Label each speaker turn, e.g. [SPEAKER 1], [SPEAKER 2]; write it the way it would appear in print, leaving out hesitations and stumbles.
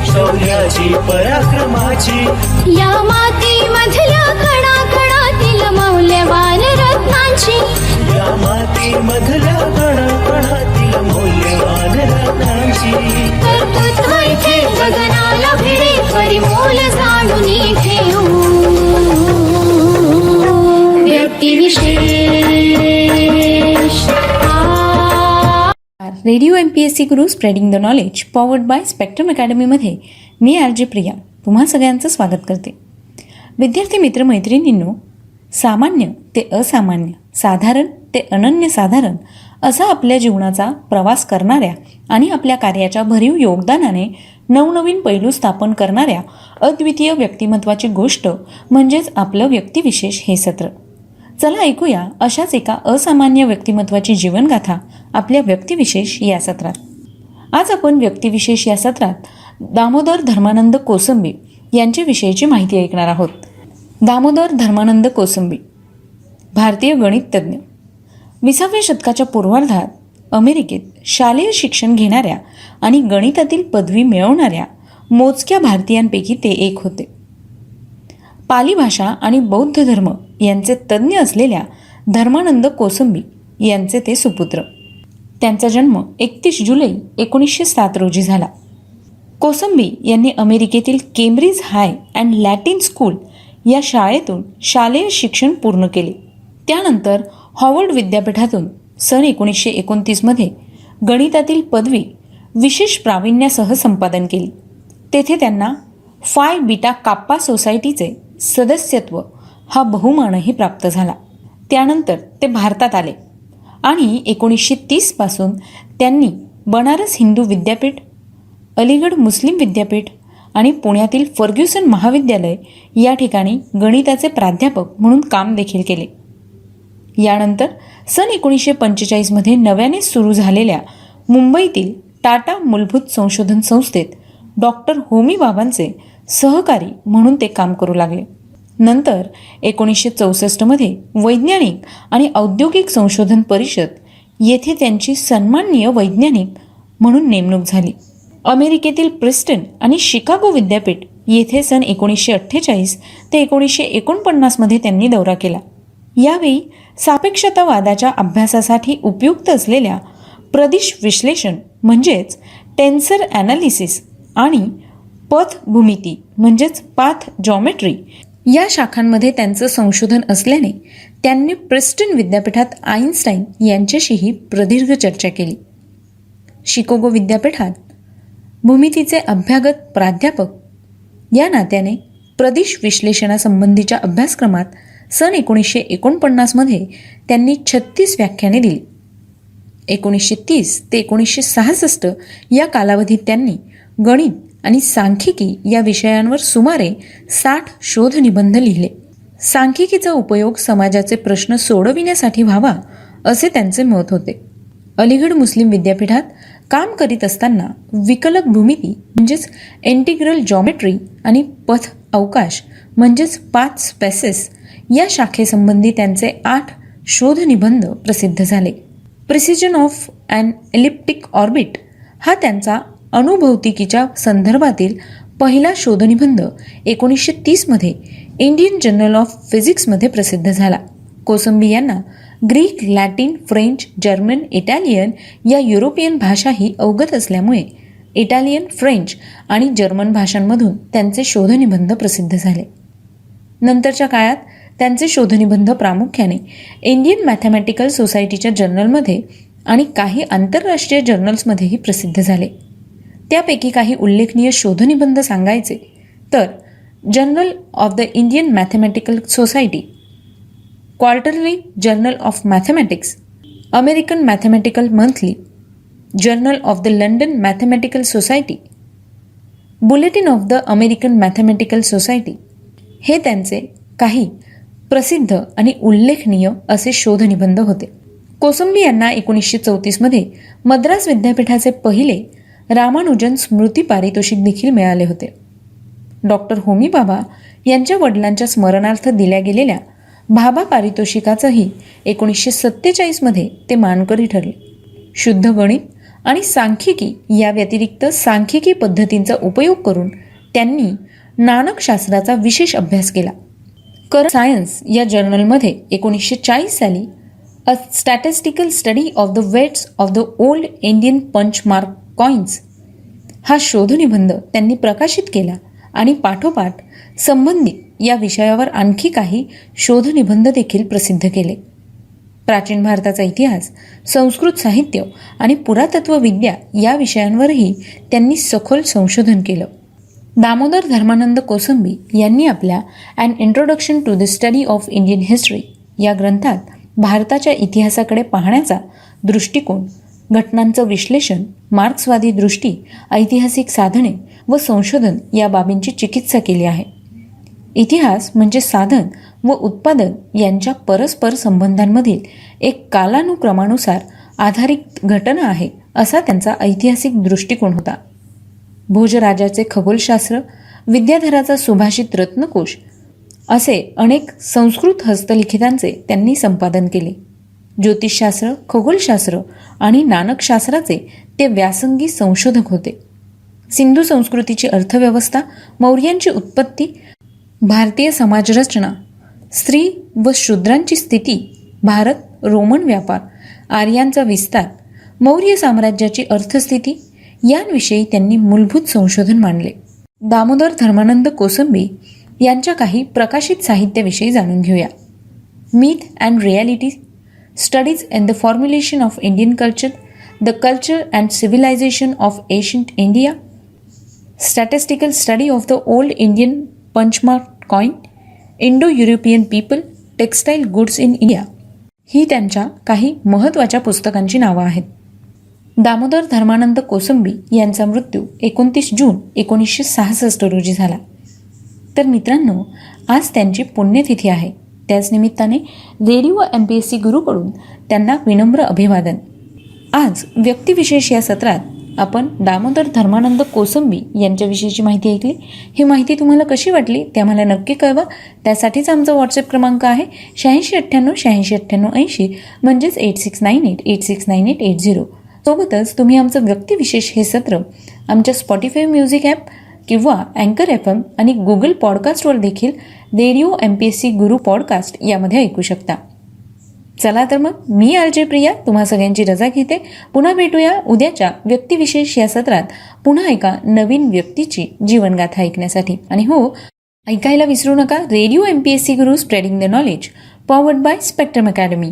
[SPEAKER 1] शौर्याची पराक्रमाची
[SPEAKER 2] या मातीमधल्या कणाकणातील मौल्यवान रत्नांची
[SPEAKER 1] या मातीमधल्या कणाकणातील मौल्यवान रत्नांची
[SPEAKER 2] कर्तृत्व इथे गगनाला भिडे परिमोल जाणून ठेवू व्यक्तिविशेष
[SPEAKER 3] radio MPSC Guru spreading the knowledge powered by spectrum अकॅडमीमध्ये मी RJ प्रिया तुम्हा सगळ्यांचं स्वागत करते. विद्यार्थी मित्रमैत्रिणींनो, सामान्य ते असामान्य, साधारण ते अनन्यसाधारण असा आपल्या जीवनाचा प्रवास करणाऱ्या आणि आपल्या कार्याच्या भरीव योगदानाने नवनवीन पैलू स्थापन करणाऱ्या अद्वितीय व्यक्तिमत्वाची गोष्ट म्हणजेच आपलं व्यक्तिविशेष हे सत्र. चला ऐकूया अशाच एका असामान्य व्यक्तिमत्वाची जीवनगाथा आपल्या व्यक्तिविशेष या सत्रात. आज आपण व्यक्तिविशेष या सत्रात दामोदर धर्मानंद कोसंबी यांच्याविषयीची माहिती ऐकणार आहोत. दामोदर धर्मानंद कोसंबी भारतीय गणिततज्ञ. 20व्या शतकाच्या पूर्वार्धात अमेरिकेत शालेय शिक्षण घेणाऱ्या आणि गणितातील पदवी मिळवणाऱ्या मोजक्या भारतीयांपैकी ते एक होते. पाली भाषा आणि बौद्ध धर्म यांचे तज्ज्ञ असलेल्या धर्मानंद कोसंबी यांचे ते सुपुत्र. त्यांचा जन्म 31 जुलै 1907 रोजी झाला. कोसंबी यांनी अमेरिकेतील Cambridge high and Latin school या शाळेतून शालेय शिक्षण पूर्ण केले. त्यानंतर हॉवर्ड विद्यापीठातून सन 1929 मध्ये गणितातील पदवी विशेष प्रावीण्यासह संपादन केली. तेथे त्यांना फाय बीटा काप्पा सोसायटीचे सदस्यत्व हा बहुमानही प्राप्त झाला. त्यानंतर ते भारतात आले आणि 1930 पासून त्यांनी बनारस हिंदू विद्यापीठ, अलीगड मुस्लिम विद्यापीठ आणि पुण्यातील फर्ग्युसन महाविद्यालय या ठिकाणी गणिताचे प्राध्यापक म्हणून काम देखील केले. यानंतर सन 1945 मध्ये नव्याने सुरू झालेल्या मुंबईतील टाटा मूलभूत संशोधन संस्थेत डॉक्टर होमी बाबांचे सहकारी म्हणून ते काम करू लागले. नंतर 1964 मध्ये वैज्ञानिक आणि औद्योगिक संशोधन परिषद येथे त्यांची सन्माननीय वैज्ञानिक म्हणून नेमणूक झाली. अमेरिकेतील प्रिस्टन आणि शिकागो विद्यापीठ येथे सन 1948 ते 1949 मध्ये त्यांनी दौरा केला. यावेळी सापेक्षतावादाच्या अभ्यासासाठी उपयुक्त असलेल्या प्रदिश विश्लेषण म्हणजेच टेन्सर ॲनालिसिस आणि पथ भूमिती म्हणजेच पाथ जॉमेट्री या शाखांमध्ये त्यांचं संशोधन असल्याने त्यांनी प्रिस्टन विद्यापीठात आईन्स्टाईन यांच्याशीही प्रदीर्घ चर्चा केली. शिकागो विद्यापीठात भूमितीचे अभ्यागत प्राध्यापक या नात्याने प्रदिश विश्लेषणासंबंधीच्या अभ्यासक्रमात सन 1949 मध्ये त्यांनी 36 व्याख्याने दिली. 1930 ते 1966 या कालावधीत त्यांनी गणित आणि सांख्यिकी या विषयांवर सुमारे 60 शोधनिबंध लिहिले. सांख्यिकीचा उपयोग समाजाचे प्रश्न सोडविण्यासाठी व्हावा असे त्यांचे मत होते. अलीगड मुस्लिम विद्यापीठात काम करीत असताना विकलक भूमिती म्हणजेच इंटिग्रल जॉमेट्री आणि पथ अवकाश म्हणजेच पाथ स्पेसेस या शाखेसंबंधी त्यांचे 8 शोधनिबंध प्रसिद्ध झाले. Precision of an elliptic orbit हा त्यांचा अणुभौतिकीच्या संदर्भातील पहिला शोधनिबंध 1930 मध्ये इंडियन जर्नल ऑफ फिजिक्समध्ये प्रसिद्ध झाला. कोसंबी यांना Greek, Latin, French, German, Italian या युरोपियन भाषाही अवगत असल्यामुळे इटालियन, फ्रेंच आणि जर्मन भाषांमधून त्यांचे शोधनिबंध प्रसिद्ध झाले. नंतरच्या काळात त्यांचे शोधनिबंध प्रामुख्याने इंडियन मॅथमॅटिकल सोसायटीच्या जर्नलमध्ये आणि काही आंतरराष्ट्रीय जर्नल्समध्येही प्रसिद्ध झाले. त्यापैकी काही उल्लेखनीय शोधनिबंध सांगायचे तर journal of the Indian mathematical society, quarterly journal of mathematics, American mathematical monthly, journal of the London mathematical society, bulletin of the American mathematical society हे त्यांचे काही प्रसिद्ध आणि उल्लेखनीय असे शोधनिबंध होते. कोसंबी यांना 1934 मध्ये मद्रास विद्यापीठाचे पहिले रामानुजन स्मृती पारितोषिक देखील मिळाले होते. डॉक्टर होमी भाभा यांच्या वडिलांच्या स्मरणार्थ दिल्या गेलेल्या भाभा पारितोषिकाचंही 1947 मध्ये ते मानकरी ठरले. शुद्ध गणित आणि सांख्यिकी या व्यतिरिक्त सांख्यिकी पद्धतींचा उपयोग करून त्यांनी नाणकशास्त्राचा विशेष अभ्यास केला. करंट सायन्स या जर्नलमध्ये 1940 साली a statistical study of the weights of the old Indian punchmark coins हा शोधनिबंध त्यांनी प्रकाशित केला आणि पाठोपाठ संबंधित या विषयावर आणखी काही शोधनिबंध देखील प्रसिद्ध केले. प्राचीन भारताचा इतिहास, संस्कृत साहित्य आणि पुरातत्वविद्या या विषयांवरही त्यांनी सखोल संशोधन केलं. दामोदर धर्मानंद कोसंबी यांनी आपल्या an introduction to the study of Indian history या ग्रंथात भारताच्या इतिहासाकडे पाहण्याचा दृष्टिकोन, घटनांचं विश्लेषण, मार्क्सवादी दृष्टी, ऐतिहासिक साधने व संशोधन या बाबींची चिकित्सा केली आहे. इतिहास म्हणजे साधन व उत्पादन यांच्या परस्पर संबंधांमधील एक कालानुक्रमानुसार आधारित घटना आहे असा त्यांचा ऐतिहासिक दृष्टिकोन होता. भोजराजाचे खगोलशास्त्र, विद्याधराचा सुभाषित रत्नकोश असे अनेक संस्कृत हस्तलिखितांचे त्यांनी संपादन केले. ज्योतिषशास्त्र, खगोलशास्त्र आणि नाणकशास्त्राचे ते व्यासंगी संशोधक होते. सिंधू संस्कृतीची अर्थव्यवस्था, मौर्यांची उत्पत्ती, भारतीय समाजरचना, स्त्री व शूद्रांची स्थिती, भारत रोमन व्यापार, आर्यांचा विस्तार, मौर्य साम्राज्याची अर्थस्थिती यांविषयी त्यांनी मूलभूत संशोधन मांडले. दामोदर धर्मानंद कोसंबी यांच्या काही प्रकाशित साहित्याविषयी जाणून घेऊया. Myth and reality, studies in the formulation of Indian culture, the culture and civilisation of ancient India, statistical study of the old Indian punchmark coin, Indo European people, textile goods in India ही त्यांच्या काही महत्त्वाच्या पुस्तकांची नावं आहेत. दामोदर धर्मानंद कोसंबी यांचा मृत्यू 29 जून 1966 रोजी झाला. तर मित्रांनो, आज त्यांची पुण्यतिथी आहे. त्याच निमित्ताने रेडिओ MPSC गुरुकडून त्यांना विनम्र अभिवादन. आज व्यक्तिविशेष या सत्रात आपण दामोदर धर्मानंद कोसंबी यांच्याविषयीची माहिती ऐकली. ही माहिती तुम्हाला कशी वाटली ते आम्हाला नक्की कळवा. त्यासाठीच आमचा व्हॉट्सअप क्रमांक आहे 8698 म्हणजेच 8698869880. सोबतच तुम्ही आमचं व्यक्तिविशेष हे सत्र आमच्या स्पॉटिफाय म्युझिक ॲप किंवा अँकर FM आणि गुगल पॉडकास्टवर देखील रेडिओ MPSC गुरु पॉडकास्ट यामध्ये ऐकू शकता. चला तर मग, मी RJ प्रिया तुम्हा सगळ्यांची रजा घेते. पुन्हा भेटूया उद्याच्या व्यक्तिविशेष या सत्रात पुन्हा एका नवीन व्यक्तीची जीवनगाथा ऐकण्यासाठी. आणि हो, ऐकायला विसरू नका radio MPSC Guru spreading the knowledge, powered by spectrum academy.